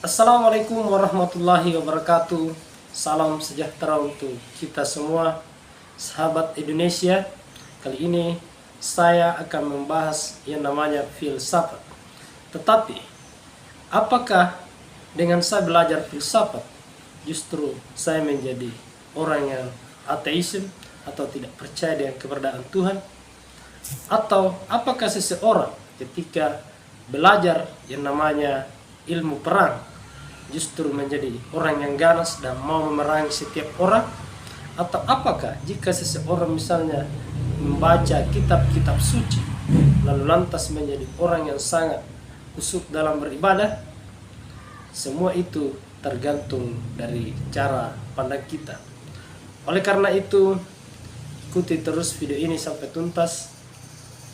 Assalamualaikum warahmatullahi wabarakatuh. Salam sejahtera untuk kita semua, sahabat Indonesia. Kali ini saya akan membahas yang namanya filsafat. Tetapi, apakah dengan saya belajar filsafat, justru saya menjadi orang yang ateisme atau tidak percaya dengan keberadaan Tuhan? Atau apakah seseorang ketika belajar yang namanya ilmu perang justru menjadi orang yang ganas dan mau memerangi setiap orang? Atau apakah jika seseorang misalnya membaca kitab-kitab suci lalu lantas menjadi orang yang sangat kusuk dalam beribadah? Semua itu tergantung dari cara pandang kita. Oleh karena itu, ikuti terus video ini sampai tuntas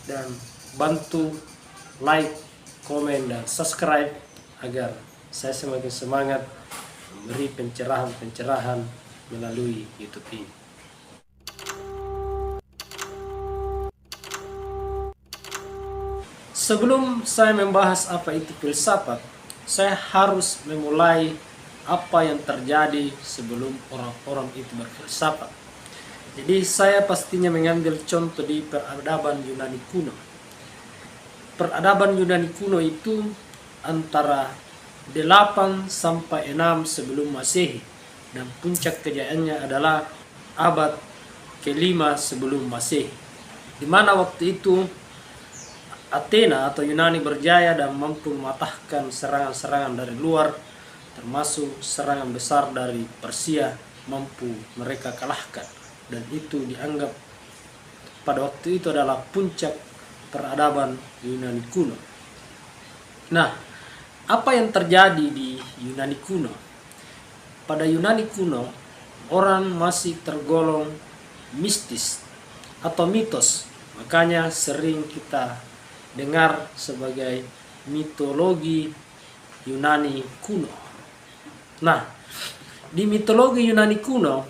dan bantu like, komen, dan subscribe agar saya semakin semangat memberi pencerahan-pencerahan melalui YouTube ini. Sebelum saya membahas apa itu filsafat, saya harus memulai apa yang terjadi sebelum orang-orang itu berfilsafat. Jadi saya pastinya mengambil contoh di peradaban Yunani kuno. Peradaban Yunani kuno itu antara 8 sampai 6 sebelum Masehi, dan puncak kejayaannya adalah abad ke-5 sebelum Masehi, di mana waktu itu Athena atau Yunani berjaya dan mampu mematahkan serangan-serangan dari luar, termasuk serangan besar dari Persia mampu mereka kalahkan, dan itu dianggap pada waktu itu adalah puncak peradaban Yunani kuno. Nah, apa yang terjadi di Yunani kuno? Pada Yunani kuno, orang masih tergolong mistis atau mitos. Makanya sering kita dengar sebagai mitologi Yunani kuno. Nah, di mitologi Yunani kuno,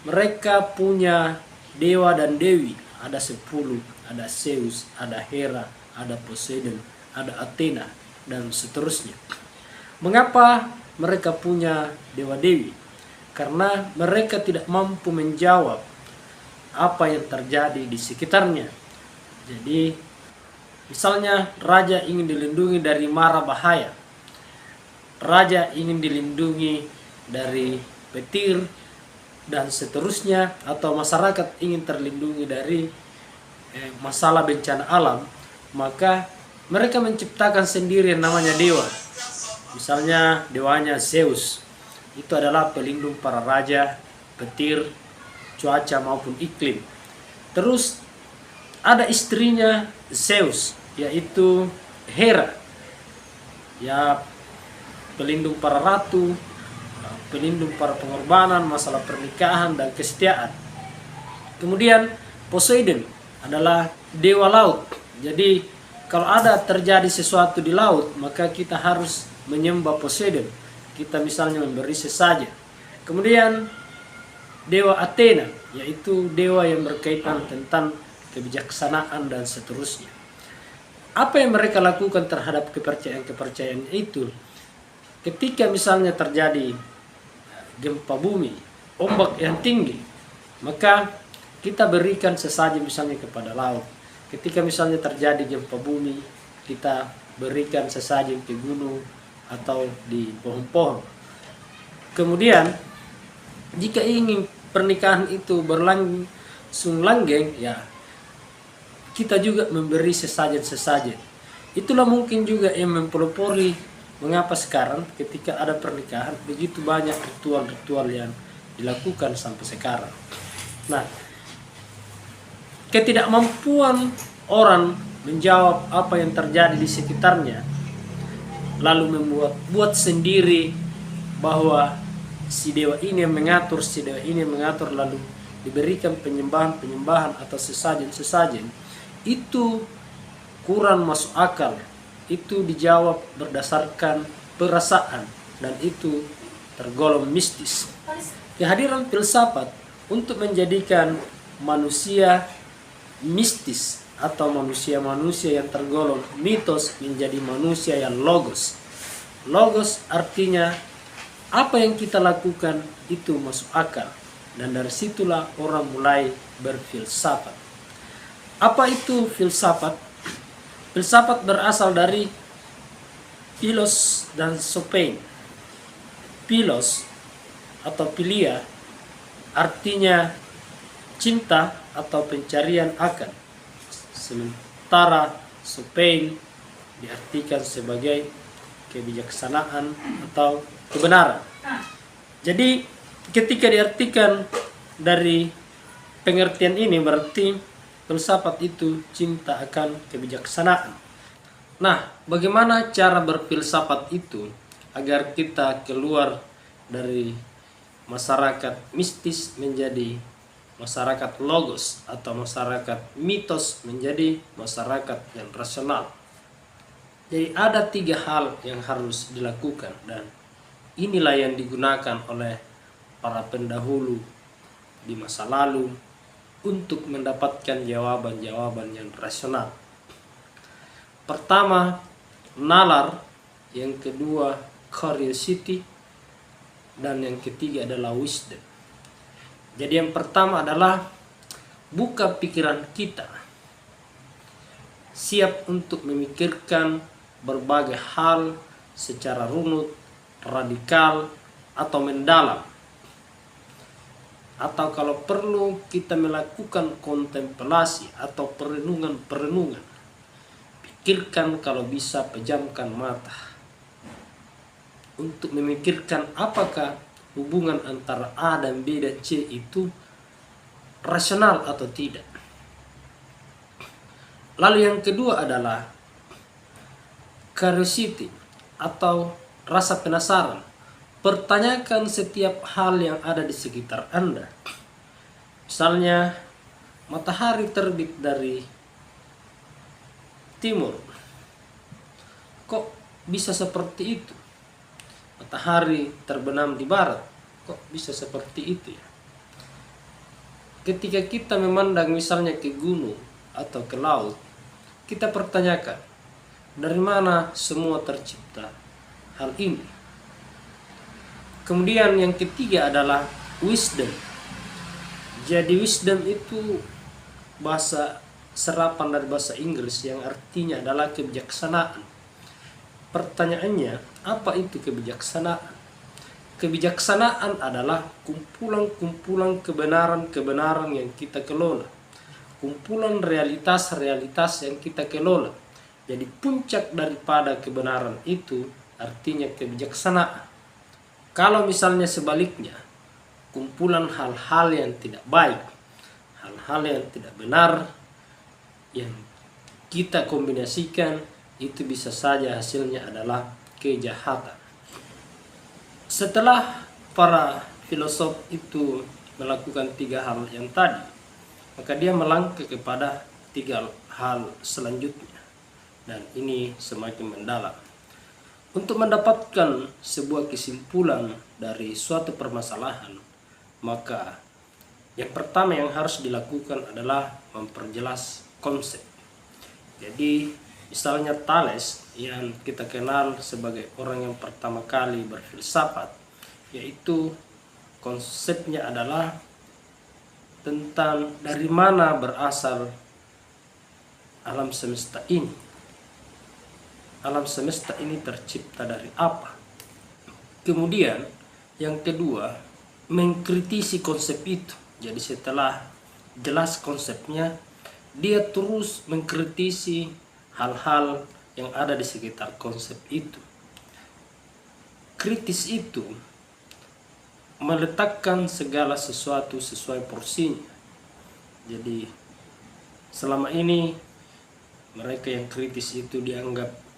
mereka punya dewa dan dewi. Ada 10, ada Zeus, ada Hera, ada Poseidon, ada Athena, dan seterusnya. Mengapa mereka punya dewa-dewi? Karena mereka tidak mampu menjawab apa yang terjadi di sekitarnya. Jadi, misalnya raja ingin dilindungi dari mara bahaya, raja ingin dilindungi dari petir, dan seterusnya, atau masyarakat ingin terlindungi dari masalah bencana alam, maka mereka menciptakan sendiri yang namanya dewa. Misalnya dewanya Zeus, itu adalah pelindung para raja, petir, cuaca maupun iklim. Terus ada istrinya Zeus, yaitu Hera, ya pelindung para ratu, pelindung para pengorbanan, masalah pernikahan dan kesetiaan. Kemudian Poseidon adalah dewa laut. Jadi kalau ada terjadi sesuatu di laut, maka kita harus menyembah Poseidon. Kita misalnya memberi sesajen. Kemudian dewa Athena, yaitu dewa yang berkaitan tentang kebijaksanaan dan seterusnya. Apa yang mereka lakukan terhadap kepercayaan-kepercayaan itu? Ketika misalnya terjadi gempa bumi, ombak yang tinggi, maka kita berikan sesajen misalnya kepada laut. Ketika misalnya terjadi gempa bumi, kita berikan sesajen ke gunung atau di pohon-pohon. Kemudian, jika ingin pernikahan itu berlangsung langgeng, ya kita juga memberi sesajen-sesajen. Itulah mungkin juga yang mempelopori mengapa sekarang ketika ada pernikahan begitu banyak ritual-ritual yang dilakukan sampai sekarang. Nah, ketidakmampuan orang menjawab apa yang terjadi di sekitarnya, lalu membuat sendiri bahwa si dewa ini yang mengatur, si dewa ini yang mengatur, lalu diberikan penyembahan-penyembahan atau sesajen-sesajen, itu kurang masuk akal. Itu dijawab berdasarkan perasaan, dan itu tergolong mistis. Kehadiran filsafat untuk menjadikan manusia mistis atau manusia-manusia yang tergolong mitos menjadi manusia yang logos. Logos artinya apa yang kita lakukan itu masuk akal, dan dari situlah orang mulai berfilsafat. Apa itu filsafat? Filsafat berasal dari philos dan sopein. Philos atau philia artinya cinta atau pencarian akan, sementara sopein diartikan sebagai kebijaksanaan atau kebenaran. Jadi ketika diartikan dari pengertian ini berarti filsafat itu cinta akan kebijaksanaan. Nah, bagaimana cara berfilsafat itu agar kita keluar dari masyarakat mistis menjadi masyarakat logos atau masyarakat mitos menjadi masyarakat yang rasional? Jadi ada 3 hal yang harus dilakukan, dan inilah yang digunakan oleh para pendahulu di masa lalu untuk mendapatkan jawaban-jawaban yang rasional. Pertama, nalar, yang kedua curiosity, dan yang ketiga adalah wisdom. Jadi yang pertama adalah buka pikiran kita, siap untuk memikirkan berbagai hal secara runut, radikal, atau mendalam. Atau kalau perlu kita melakukan kontemplasi atau perenungan. Pikirkan, kalau bisa pejamkan mata untuk memikirkan apakah hubungan antara A dan B dan C itu rasional atau tidak. Lalu yang kedua adalah curiosity atau rasa penasaran. Pertanyakan setiap hal yang ada di sekitar Anda. Misalnya, matahari terbit dari timur. Kok bisa seperti itu? Matahari terbenam di barat. Kok bisa seperti itu ya? Ketika kita memandang misalnya ke gunung atau ke laut, kita pertanyakan, dari mana semua tercipta hal ini? Kemudian yang ketiga adalah wisdom. Jadi wisdom itu bahasa serapan dari bahasa Inggris yang artinya adalah kebijaksanaan. Pertanyaannya, apa itu kebijaksanaan? Kebijaksanaan adalah kumpulan-kumpulan kebenaran-kebenaran yang kita kelola. Kumpulan realitas-realitas yang kita kelola. Jadi puncak daripada kebenaran itu artinya kebijaksanaan. Kalau misalnya sebaliknya, kumpulan hal-hal yang tidak baik, hal-hal yang tidak benar, yang kita kombinasikan, itu bisa saja hasilnya adalah kejahatan. Setelah para filosof itu melakukan 3 hal yang tadi, maka dia melangkah kepada 3 hal selanjutnya, dan ini semakin mendalam. Untuk mendapatkan sebuah kesimpulan dari suatu permasalahan, maka yang pertama yang harus dilakukan adalah memperjelas konsep. Jadi misalnya Thales yang kita kenal sebagai orang yang pertama kali berfilsafat, yaitu konsepnya adalah tentang dari mana berasal alam semesta ini. Alam semesta ini tercipta dari apa? Kemudian yang kedua, mengkritisi konsep itu. Jadi setelah jelas konsepnya, dia terus mengkritisi hal-hal yang ada di sekitar konsep itu. Kritis itu meletakkan segala sesuatu sesuai porsinya. Jadi selama ini mereka yang kritis itu dianggap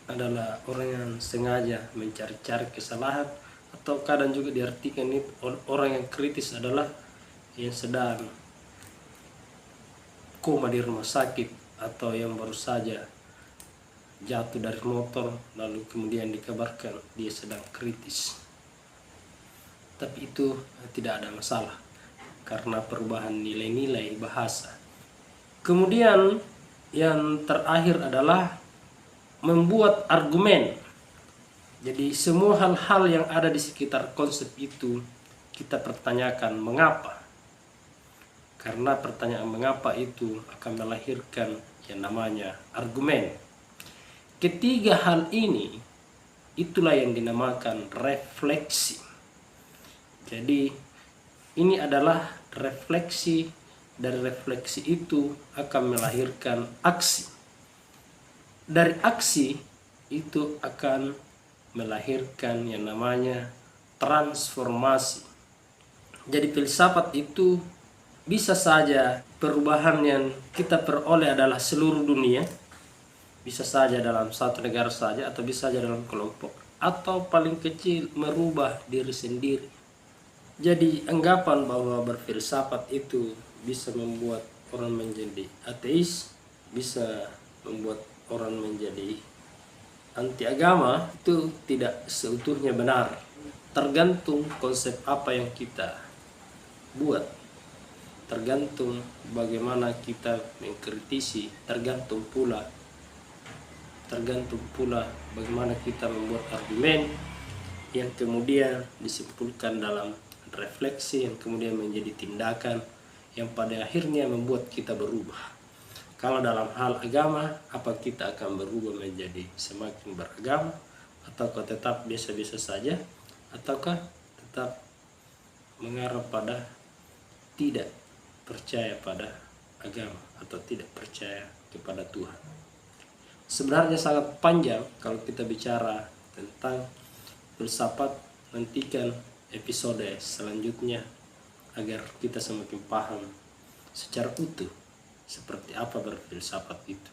adalah orang yang sengaja mencari-cari kesalahan, atau kadang juga diartikan itu orang yang kritis adalah yang sedang koma di rumah sakit atau yang baru saja jatuh dari motor lalu kemudian dikabarkan dia sedang kritis. Tapi itu tidak ada masalah karena perubahan nilai-nilai bahasa. Kemudian yang terakhir adalah membuat argumen. Jadi semua hal-hal yang ada di sekitar konsep itu kita pertanyakan mengapa. Karena pertanyaan mengapa itu akan melahirkan yang namanya argumen. Ketiga hal ini itulah yang dinamakan refleksi. Jadi ini adalah refleksi, dari refleksi itu akan melahirkan aksi. Dari aksi itu akan melahirkan yang namanya transformasi. Jadi filsafat itu bisa saja perubahan yang kita peroleh adalah seluruh dunia, bisa saja dalam satu negara saja, atau bisa saja dalam kelompok, atau paling kecil merubah diri sendiri. Jadi anggapan bahwa berfilsafat itu bisa membuat orang menjadi ateis, bisa membuat orang menjadi anti agama, itu tidak seutuhnya benar. Tergantung konsep apa yang kita buat, tergantung bagaimana kita mengkritisi, tergantung pula bagaimana kita membuat argumen yang kemudian disimpulkan dalam refleksi, yang kemudian menjadi tindakan yang pada akhirnya membuat kita berubah. Kalau dalam hal agama, apa kita akan berubah menjadi semakin beragama, ataukah tetap biasa-biasa saja, ataukah tetap mengarah pada tidak percaya pada agama atau tidak percaya kepada Tuhan. Sebenarnya sangat panjang kalau kita bicara tentang filsafat. Nantikan episode selanjutnya agar kita semakin paham secara utuh seperti apa berfilsafat itu.